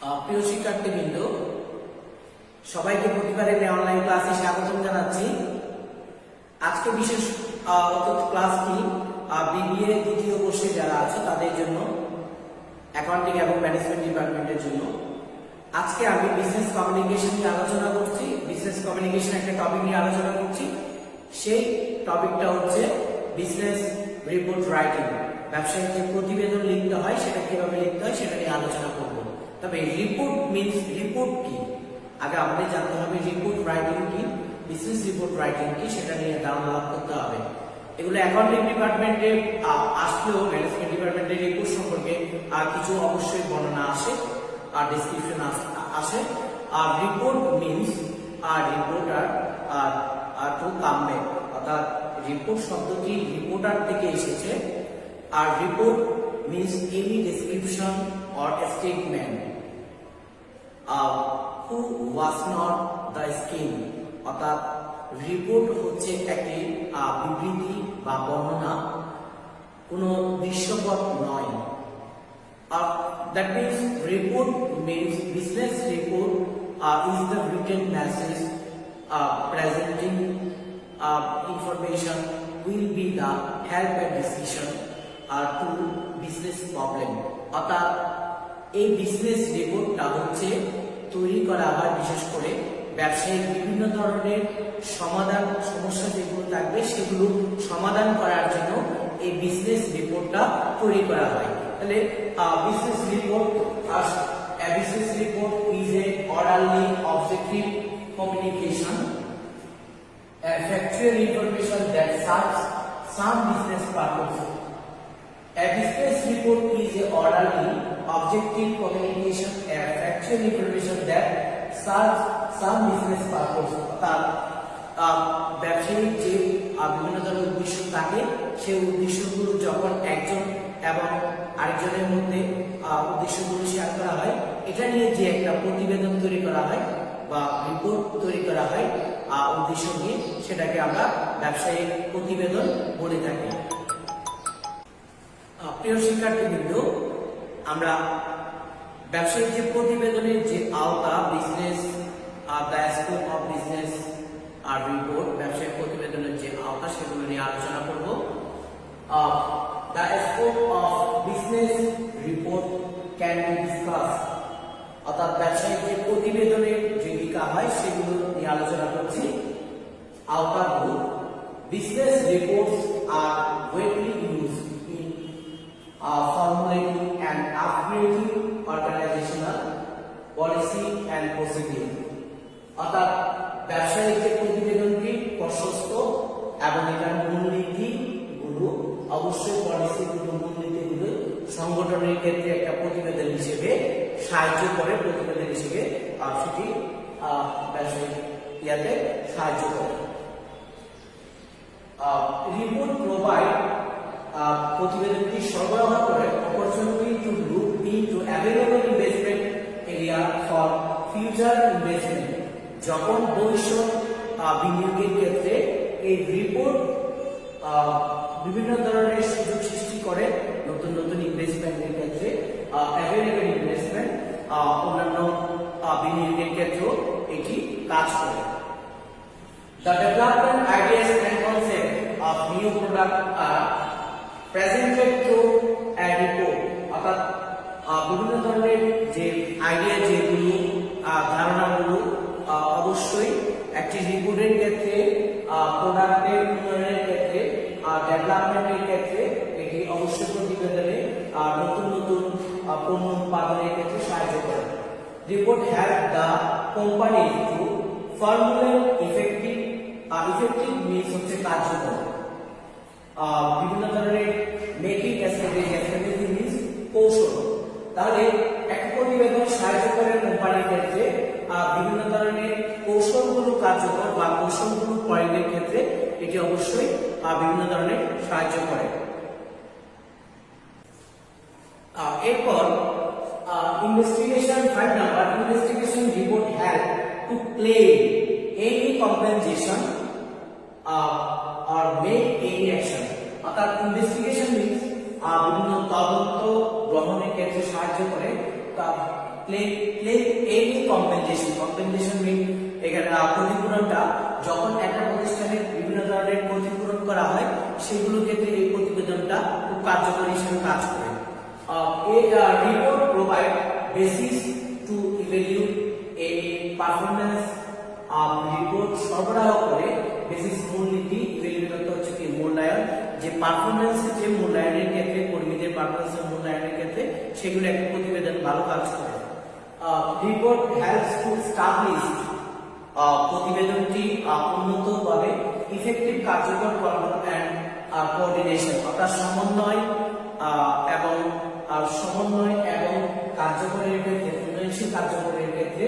প্রিয় শিক্ষার্থীবৃন্দ, সবাইকে প্রতিবারের অনলাইন ক্লাসে স্বাগতম জানাচ্ছি। আজকে বিশেষ ক্লাসটি বিবিএ দ্বিতীয় বর্ষে যারা আছে তাদের জন্য, অ্যাকাউন্টিং এবং ম্যানেজমেন্ট ডিপার্টমেন্টের জন্য। আজকে আমি বিজনেস কমিউনিকেশন নিয়ে আলোচনা করছি। বিজনেস কমিউনিকেশন একটা টপিক নিয়ে আলোচনা করছি। সেই টপিকটা হচ্ছে বিজনেস রিপোর্ট রাইটিং। ব্যবসায়িক যে প্রতিবেদন লিখতে হয় সেটা কিভাবে লিখতে হয় সেটা নিয়ে আলোচনা করব। তবে রিপোর্ট মিন্স রিপোর্ট কি, আগে আমাদের জানতে হবে রিপোর্ট রাইটিং কি, বিজনেস রিপোর্ট রাইটিং কি, সেটা নিয়ে ধারণা লাভ করতে হবে। এগুলো অ্যাকাউন্টিং ডিপার্টমেন্টে আসলেও ম্যানেজমেন্ট ডিপার্টমেন্টের রিপোর্ট সম্পর্কে কিছু অবশ্যই বর্ণনা আসে আর ডেসক্রিপশন আসে। আর report means reporter to come back, অর্থাৎ রিপোর্ট শব্দটি রিপোর্টার থেকে এসেছে। আর report means any description or a statement who was not the scheme, অর্থাৎ রিপোর্ট হচ্ছে একটি বিবৃতি বা বর্ণনা, কোনো দৃশ্যপট নয়। That means report means business report is the written message presenting information will be the help and decision to business problem, অর্থাৎ এই বিজনেস রিপোর্টটা হচ্ছে তৈরি করা হয় বিশেষ করে ব্যবসায়িক বিভিন্ন ধরনের সমস্যা যেগুলো থাকবে সেগুলো সমাধান করার জন্য এই বিজনেস রিপোর্টটা তৈরি করা হয়। তাহলে business report is a অরালি objective communication, a factual information that serves some business purpose. A business report is a orally objective communication, a factual information that serves some business purpose. অর্থাৎ ব্যবসায়িক যে বিভিন্ন ধরনের উদ্দেশ্য থাকে সেই উদ্দেশ্যগুলো যখন একজন এবং আরেকজনের মধ্যে উদ্দেশ্যগুলো শেয়ার করা হয়, এটা নিয়ে যে একটা প্রতিবেদন তৈরি করা হয় বা রিপোর্ট তৈরি করা হয় উদ্দেশ্য নিয়ে, সেটাকে আমরা ব্যবসায়িক প্রতিবেদন বলে থাকি। প্রিয় শিক্ষার্থীবৃন্দ, আমরা ব্যবসায়িক যে প্রতিবেদনের যে আওতা, business the scope of business আর রিপোর্ট, ব্যবসায়িক প্রতিবেদনের যে আওতা সেগুলো নিয়ে আলোচনা করব। The scope of business report can be discuss, অর্থাৎ ব্যবসায়িক যে প্রতিবেদনের যে লিখা হয় সেগুলো নিয়ে আলোচনা করছি। আওতাগুলো: বিজনেস রিপোর্টস আর widely use formulating and upgrading organizational policy and procedure, অর্থাৎ ব্যবসায়িক যে প্রতিবেদনটি প্রশস্ত এবং এটার মূলনীতিগুলো অবশ্যই পলিসিগুলো, মূলনীতিগুলো সংগঠনের ক্ষেত্রে একটা প্রতিবেদন হিসেবে সাহায্য করে, প্রতিবেদন হিসেবে সেটি ব্যবসায়িক ইয়াতে সাহায্য করে। রিপোর্ট প্রোভাইড, প্রতিবেদনটি সরবরাহ করে opportunity to look into available investment area for future investment. যখন ভবিষ্যৎ বিনিয়োগের ক্ষেত্রে এই রিপোর্ট বিভিন্ন ধরনের সুযোগ সৃষ্টি করে, নতুন নতুন ইনভেস্টমেন্টের ক্ষেত্রে অ্যাভেলেবল ইনভেস্টমেন্ট, অন্যান্য বিনিয়োগের ক্ষেত্রেও এটি কাজ করে। The development ideas and concept of new product are presented through a report, অর্থাৎ বিভিন্ন ধরনের যে আইডিয়া, যেগুলো ধারণাগুলো অবশ্যই একটি রিপোর্টের ক্ষেত্রে, প্রোডাক্টের উন্নয়নের ক্ষেত্রে, ডেভেলপমেন্টের ক্ষেত্রে এটি অবশ্যই প্রতিবেদনে নতুন নতুন পণ্য উৎপাদনের ক্ষেত্রে সাহায্য করে। Report help the company to formulate effective means হচ্ছে কার্যকর, বিভিন্ন ধরনের মেকিং স্ট্র্যাটেজি মিনস কৌশল। তাহলে একটা প্রতিবেদন সাহায্য করে কোম্পানির ক্ষেত্রে বিভিন্ন ধরনের কৌশলগুলো কার্যকর বা কৌশলগুলো প্রয়োগের ক্ষেত্রে এটি অবশ্যই বিভিন্ন ধরনের সাহায্য করে। এরপর investigation 5 number, investigation report help to claim any compensation or make any action, অর্থাৎ ইনভেস্টিগেশন মিন্স বিভিন্ন তদন্ত গ্রহণের ক্ষেত্রে সাহায্য করে। এনি কম্পেনসেশন মিন এখানে ক্ষতিপূরণটা যখন একটা প্রতিষ্ঠানের বিভিন্ন ধরনের ক্ষতিপূরণ করা হয় সেগুলোর ক্ষেত্রে এই প্রতিবেদনটা খুব কার্যকরী হিসেবে কাজ করে। Report provide basis to evaluate a performance report সরবরাহ করে বেসিস মূলনীতি ইভ্যালুয়েট হচ্ছে কি মূল্যায়ন, যে পারফরম্যান্স যে মূল্যায়নের ক্ষেত্রে কর্মীদের পারফরম্যান্সের মূল্যায়নের ক্ষেত্রে সেগুলো একটা প্রতিবেদন ভালো কাজ করে। রিপোর্ট হেল্পস টু এস্টাবলিশ প্রতিবেদনটি উন্নতভাবে ইফেক্টিভ কার্যকর কন্ট্রোল এন্ড কোঅর্ডিনেশন অর্থাৎ সমন্বয় এবং কার্যকরের ক্ষেত্রে উন্নয়নশীল কার্যকরের ক্ষেত্রে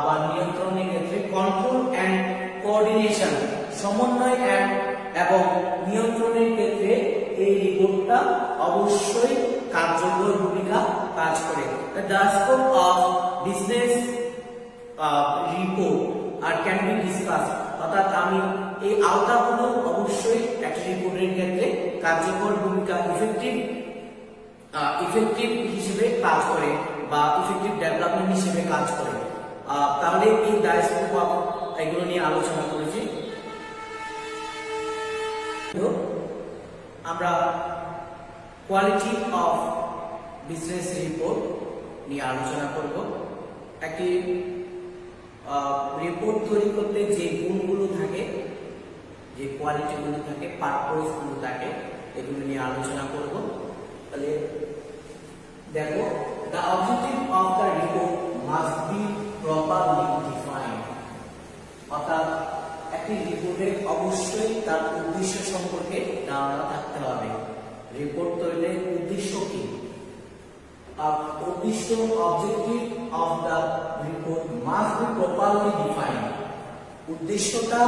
বা নিয়ন্ত্রণের ক্ষেত্রে কন্ট্রোল এন্ড কোঅর্ডিনেশন সমন্বয় এবং নিয়ন্ত্রণের ক্ষেত্রে এই রিপোর্টটা অবশ্যই কার্যকর ভূমিকা কাজ করে। The scope of business report can be discussed অর্থাৎ আমি এই আওতাগুলো অবশ্যই একটা রিপোর্টের ক্ষেত্রে কার্যকর ভূমিকা ইফেক্টিভ হিসেবে কাজ করে বা ইফেক্টিভ ডেভেলপমেন্ট হিসেবে কাজ করে। তাহলে এই স্কোপ অফ এগুলো নিয়ে আলোচনা করেছি। আমরা কোয়ালিটি অফ বিজনেস রিপোর্ট নিয়ে আলোচনা করব। একটি রিপোর্ট তৈরি করতে যে গুণগুলো থাকে, যে কোয়ালিটিগুলো থাকে, পারপাসগুলো থাকে, এগুলো নিয়ে আলোচনা করব। তাহলে দেখো, the objective of the report must be properly defined অর্থাৎ একটি রিপোর্টের অবশ্যই তার উদ্দেশ্য সম্পর্কে ধারণা থাকতে হবে। রিপোর্ট তৈরির উদ্দেশ্য কি? Objective of the report must be properly defined উদ্দেশ্যটা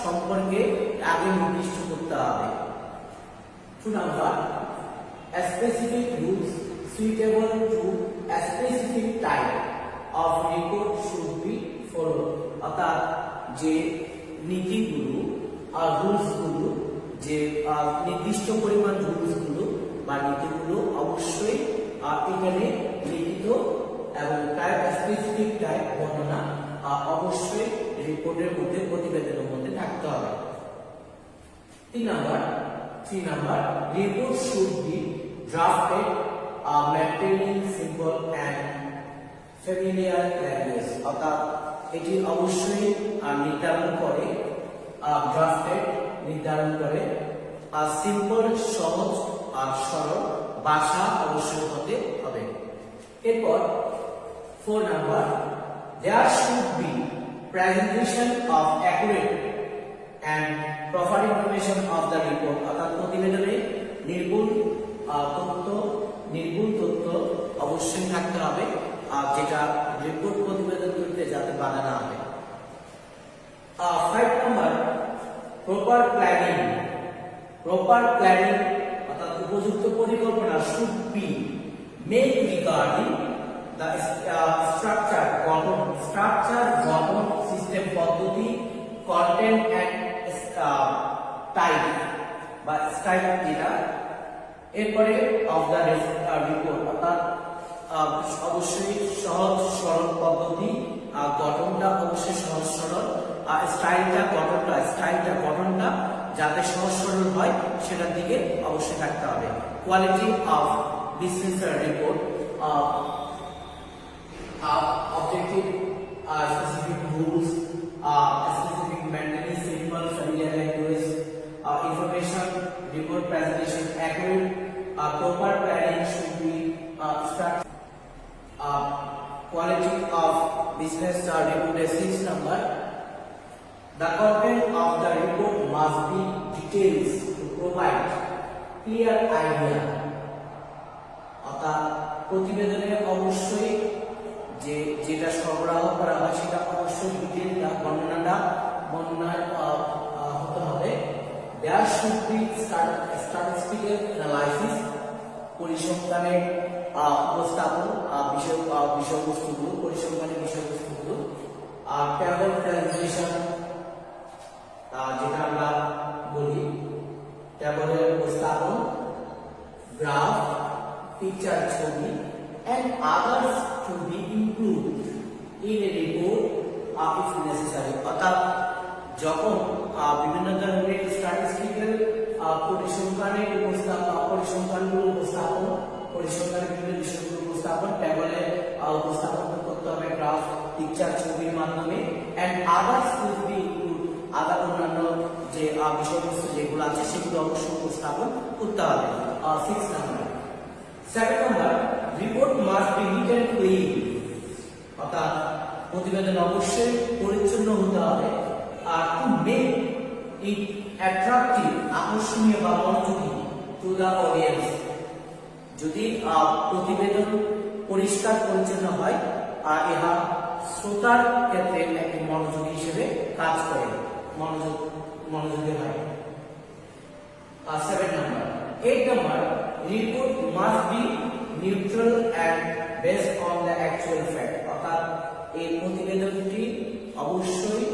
সম্পর্কে আগে নির্দিষ্ট করতে হবে। 2 number, specific rules suitable to a specific type of report should be followed অর্থাৎ যে নীতিগুলো আর রুলসগুলো, যে নির্দিষ্ট পরিমাণ রুলসগুলো বা নীতিগুলো অবশ্যই এখানে লিখিত এবং স্পেসিফিক টাইপ বর্ণনা অবশ্যই রিপোর্টের মধ্যে প্রতিবেদনের মধ্যে থাকতে হবে। 3 number report should be drafted maintaining simple and familiar language অর্থাৎ এটি অবশ্যই নির্ধারণ করে সিম্পল সহজ আর সরল ভাষা অবশ্যই হতে হবে। এরপর 4 number, there should be presentation of accurate and proper information of the report অর্থাৎ প্রতিবেদনে নির্ভুল তথ্য অবশ্যই থাকতে হবে যেটা রিপোর্ট প্রতিবেদন করতে যাতে বাধা না হয়। 5 নাম্বার, প্রপার প্ল্যানিং অর্থাৎ উপযুক্ত পরিকল্পনা should be made regarding the structure গঠন সিস্টেম পদ্ধতি content and type বা স্টাইল যেটা। এরপরে অফ দ্য রিপোর্ট অর্থাৎ অবশ্যই সহজ সরল পদ্ধতি, গঠনটা অবশ্যই সহজ সরল, স্টাইলটা গঠনটা যাতে সহজ সরল হয় সেটার দিকে অবশ্যই থাকতে হবে। Quality of business report objective specific rules, specific maintenance, simple familiar language, information report presentation accurate, proper planning should be structured. Quality of business report is 6 number. The content of the report must be details to provide clear idea. অর্থাৎ প্রতিবেদনে অবশ্যই যেটা সরবরাহ করা হয় সেটা অবশ্যই ডিটেইলটা বর্ণনা হতে হবে। There should be statistical analysis পরিসংখ্যানের উপস্থাপন পরিসংখ্যানের বিষয়বস্তুগুলো, টেবল প্রেজেন্টেশন যেটা আমরা বলি টেবলের উপস্থাপন, গ্রাফ, পিকচার ছবি, and others to be included in a report if necessary. অর্থাৎ যখন বিভিন্ন ধরনের স্ট্যাটিস্টিক্যাল পরিসংখ্যানের পরিসংখ্যানগুলো উপস্থাপন, পরিসংখ্যানের বিভিন্ন বিষয়গুলো উপস্থাপন, টেবলে উপস্থাপন করতে হবে, গ্রাফ, পিকচার, ছবির মাধ্যমে, and others will be included, আদার অন্যান্য যে বিষয়বস্তু যেগুলো আছে সেগুলো অবশ্যই উপস্থাপন করতে হবে। 6 number. 7 number, report must be neat and clean, অর্থাৎ প্রতিবেদন অবশ্যই পরিচ্ছন্ন হতে হবে। আর টু মেক ইট অ্যাট্রাক্টিভ, আকর্ষণীয় বা মনোযোগী টু দা অডিয়েন্স, যদি প্রতিবেদন পরিষ্কার পরিচ্ছন্ন হয় আর ইহা শ্রোতার ক্ষেত্রে একটি মনোযোগী হিসেবে কাজ করে, মনোযোগী হয়। 7 number. 8 number, report must B neutral and based on the actual fact, অর্থাৎ এই প্রতিবেদনটি অবশ্যই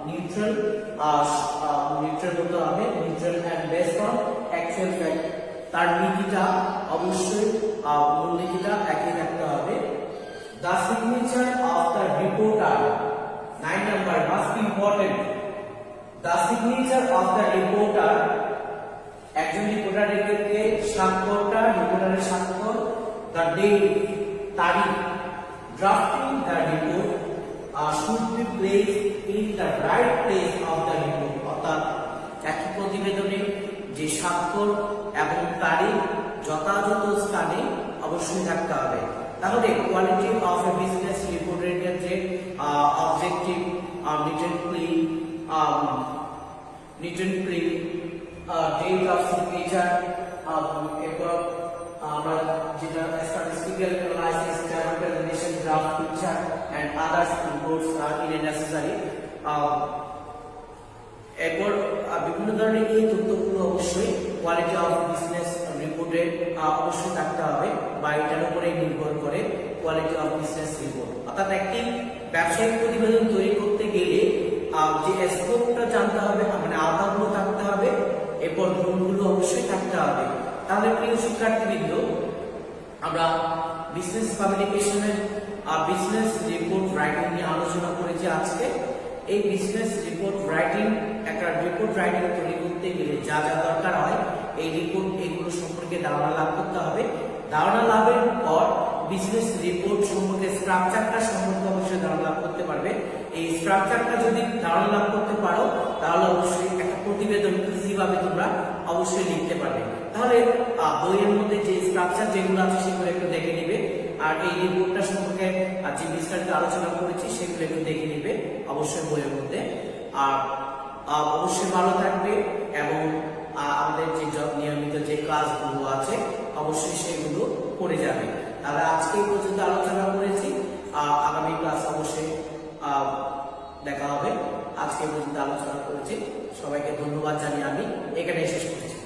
নিউট্রাল হতে হবে, neutral and based on actual fact, তার নীতিটা অবশ্যই মূল নীতিটা একই থাকতে হবে। The signature of the reporter, 9 number, must be important. The signature of the reporter, একজন রিপোর্টারের ক্ষেত্রে স্বাক্ষরটা, রিপোর্টারের স্বাক্ষর, দ্য ডেট, তারিখ, drafting the report should be placed in the right place of the report, অর্থাৎ একই প্রতিবেদনে যে স্বাক্ষর এবং তারিখ যথাযথ স্থানে অবশ্যই থাকতে হবে। তাহলে কোয়ালিটি অফ এ বিজনেস রিপোর্টের ক্ষেত্রে objective, neat and clean, date of signature, এরপর আমরা যেটা statistical analysis, representation, graph, picture and others reports are necessary. এরপর বিভিন্ন ধরনের এই তথ্যগুলো অবশ্যই কোয়ালিটি অফ বিজনেস রিপোর্টে অবশ্যই থাকতে হবে বা এটার উপরে নির্ভর করে কোয়ালিটি অফ বিজনেস রিপোর্ট। অর্থাৎ একটি ব্যবসায়িক প্রতিবেদন তৈরি করতে গেলে যে স্কোপটা জানতে হবে, মানে আওতাগুলো থাকতে হবে, এরপর গুণগুলো অবশ্যই থাকতে হবে। তাহলে প্রিয় শিক্ষার্থীবৃন্দ, আমরা বিজনেস পাবলিকেশনের বিজনেস রিপোর্ট রাইটিং নিয়ে আলোচনা করেছি আজকে। এই বিজনেস রিপোর্ট রাইটিং, একটা রিপোর্ট রাইটিং তৈরি করতে গেলে যা যা দরকার হয় এই রিপোর্ট এগুলো সম্পর্কে ধারণা লাভ করতে হবে। ধারণা লাভের পর বিজনেস রিপোর্ট সম্পর্কে স্ট্রাকচারটা সম্পর্কে অবশ্যই ধারণা লাভ করতে পারবে। এই স্ট্রাকচারটা যদি ধারণা লাভ করতে পারো তাহলে অবশ্যই একটা প্রতিবেদন ইজিভাবে তোমরা অবশ্যই লিখতে পারবে। তাহলে বইয়ের মধ্যে যে স্ট্রাকচার যেগুলো আছে সেগুলো একটু দেখে নিবে, আর এই রিপোর্টটা সম্পর্কে যে বিস্তারিত আলোচনা করেছি সেগুলো একটু দেখে নিবে অবশ্যই বইয়ের মধ্যে। আর অবশ্যই ভালো থাকবে এবং আমাদের যে নিয়মিত যে ক্লাসগুলো আছে অবশ্যই সেগুলো করে যাবে। তাহলে আজকে এই পর্যন্ত আলোচনা করেছি, আগামী ক্লাস অবশ্যই দেখা হবে। আজকে পর্যন্ত আলোচনা করেছি, সবাইকে ধন্যবাদ জানিয়ে আমি এখানে শেষ করছি।